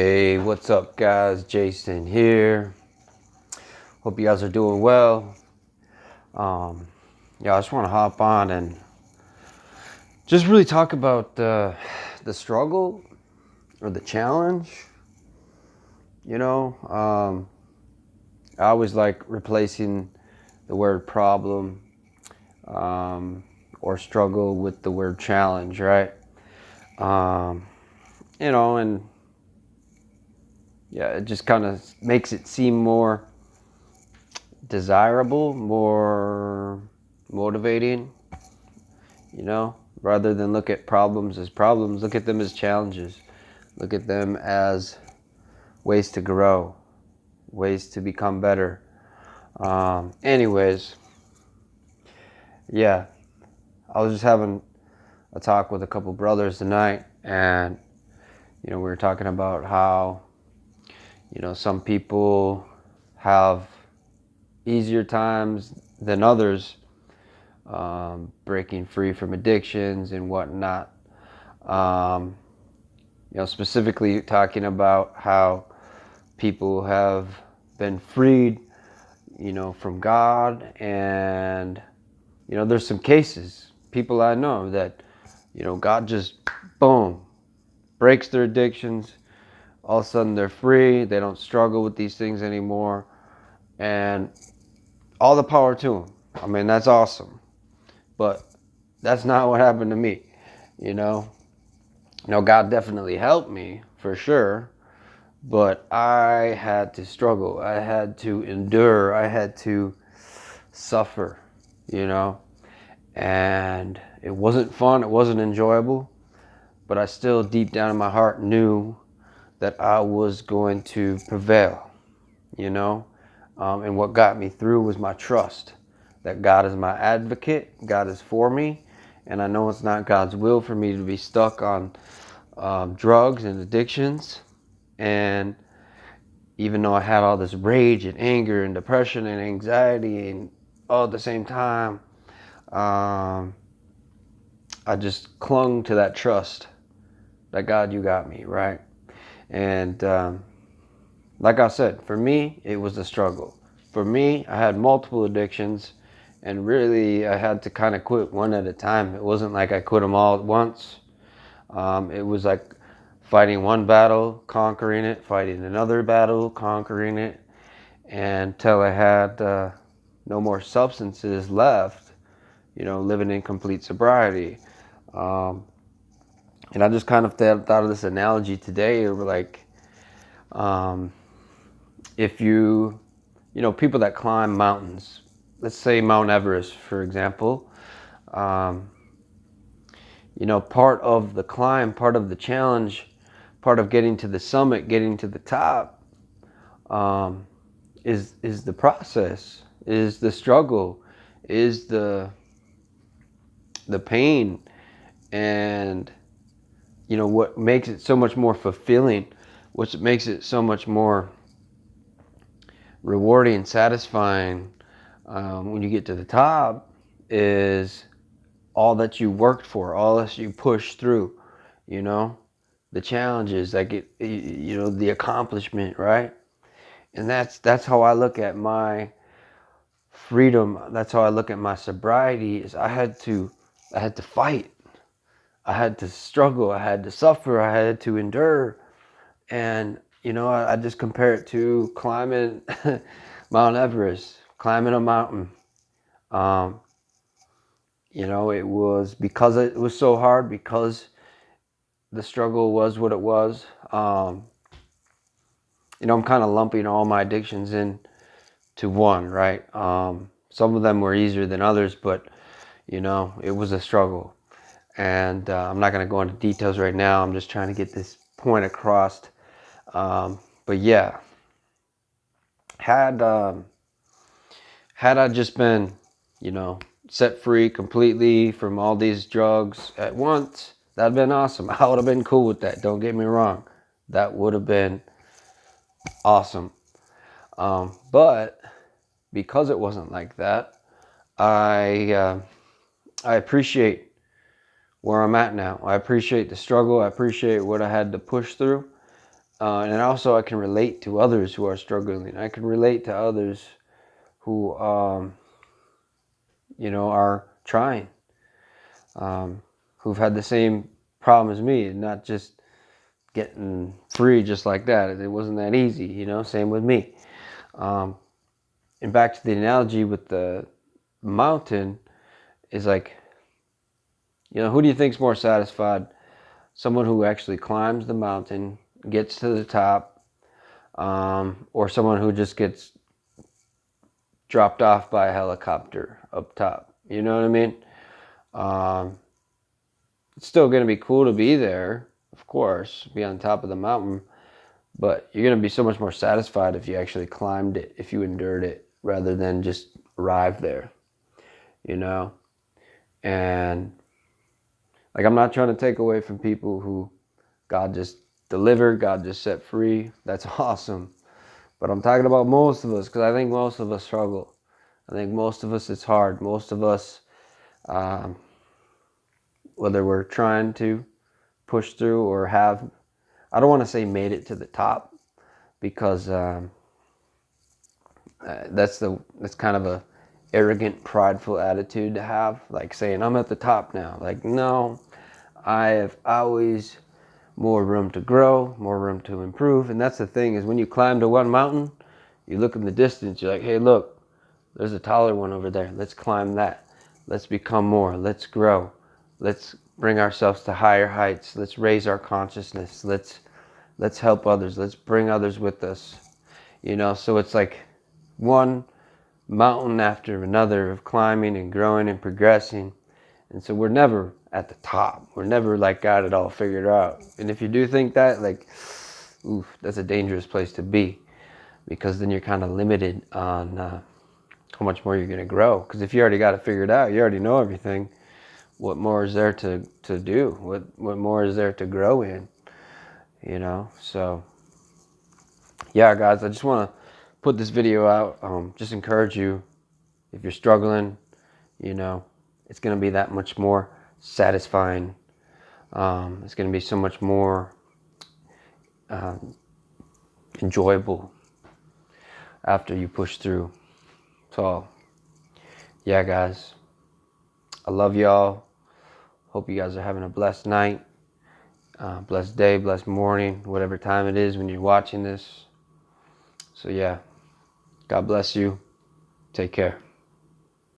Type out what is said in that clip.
Hey, what's up, guys? Jason here. Hope you guys are doing well. I just want to hop on and just really talk about the struggle or the challenge. I always like replacing the word problem or struggle with the word challenge, right? Um, and yeah, it just kind of makes it seem more desirable, more motivating, rather than look at problems as problems, look at them as challenges. Look at them as ways to grow, ways to become better. Anyways, yeah, I was just having a talk with a couple brothers tonight, and, we were talking about how, some people have easier times than others breaking free from addictions and whatnot. Um, specifically talking about how people have been freed, from God. And, there's some cases, people I know that, God just, boom, breaks their addictions. All of a sudden they're free. They don't struggle with these things anymore. And all the power to them. I mean, that's awesome. But that's not what happened to me, you know. God definitely helped me, for sure. But I had to struggle. I had to endure. I had to suffer, you know. And it wasn't fun. It wasn't enjoyable. But I still, deep down in my heart, knew that I was going to prevail, you know. And what got me through was my trust that God is my advocate. God is for me. And I know it's not God's will for me to be stuck on drugs and addictions. And even though I had all this rage and anger and depression and anxiety and all at the same time, I just clung to that trust that God, you got me, right? And like I said, for me, it was a struggle. For me, I had multiple addictions, and really I had to kind of quit one at a time. It wasn't like I quit them all at once. It was like fighting one battle, conquering it, fighting another battle, conquering it, until I had no more substances left, living in complete sobriety. Um, and I just kind of thought of this analogy today. We're like, um, if people that climb mountains, let's say Mount Everest, for example, um, part of the climb, part of the challenge, part of getting to the summit, getting to the top, um, is the process, is the struggle, is the pain, and what makes it so much more fulfilling, what makes it so much more rewarding, satisfying when you get to the top is all that you worked for, all that you pushed through, the challenges, like the accomplishment, right? And that's how I look at my freedom. That's how I look at my sobriety. Is I had to fight. I had to struggle. I had to suffer. I had to endure. And I just compare it to climbing Mount Everest, climbing a mountain. Um, it was because it was so hard, because the struggle was what it was. I'm kind of lumping all my addictions in to one, right? Some of them were easier than others, but it was a struggle. And I'm not going to go into details right now. I'm just trying to get this point across. But yeah, had I just been, set free completely from all these drugs at once, that'd been awesome. I would have been cool with that. Don't get me wrong. That would have been awesome. But because it wasn't like that, I appreciate where I'm at now. I appreciate the struggle. I appreciate what I had to push through. And also I can relate to others who are struggling. I can relate to others who, are trying, who've had the same problem as me, and not just getting free just like that. It wasn't that easy, same with me. And back to the analogy with the mountain is like, who do you think's more satisfied? Someone who actually climbs the mountain, gets to the top, or someone who just gets dropped off by a helicopter up top? You know what I mean? It's still going to be cool to be there, of course, be on top of the mountain, but you're going to be so much more satisfied if you actually climbed it, if you endured it, rather than just arrive there, And like, I'm not trying to take away from people who God just delivered, God just set free. That's awesome. But I'm talking about most of us, because I think most of us struggle. I think most of us, it's hard. Most of us, whether we're trying to push through or have, I don't want to say made it to the top, because that's kind of a arrogant, prideful attitude to have, like saying I'm at the top now. Like, no, I have always more room to grow, more room to improve. And that's the thing, is when you climb to one mountain, you look in the distance, you're like, hey, look, there's a taller one over there. Let's climb that. Let's become more. Let's grow. Let's bring ourselves to higher heights. Let's raise our consciousness. Let's help others. Let's bring others with us. So it's like one mountain after another of climbing and growing and progressing. And so we're never at the top. We're never like got it all figured out. And if you do think that, like, oof, that's a dangerous place to be, because then you're kind of limited on how much more you're going to grow. Because if you already got it figured out, you already know everything. What more is there to do? What more is there to grow in? So yeah, guys, I just want to put this video out. Just encourage you, if you're struggling, it's going to be that much more satisfying. It's going to be so much more enjoyable after you push through. So yeah, guys, I love y'all. Hope you guys are having a blessed night, blessed day, blessed morning, whatever time it is when you're watching this. So yeah, God bless you. Take care.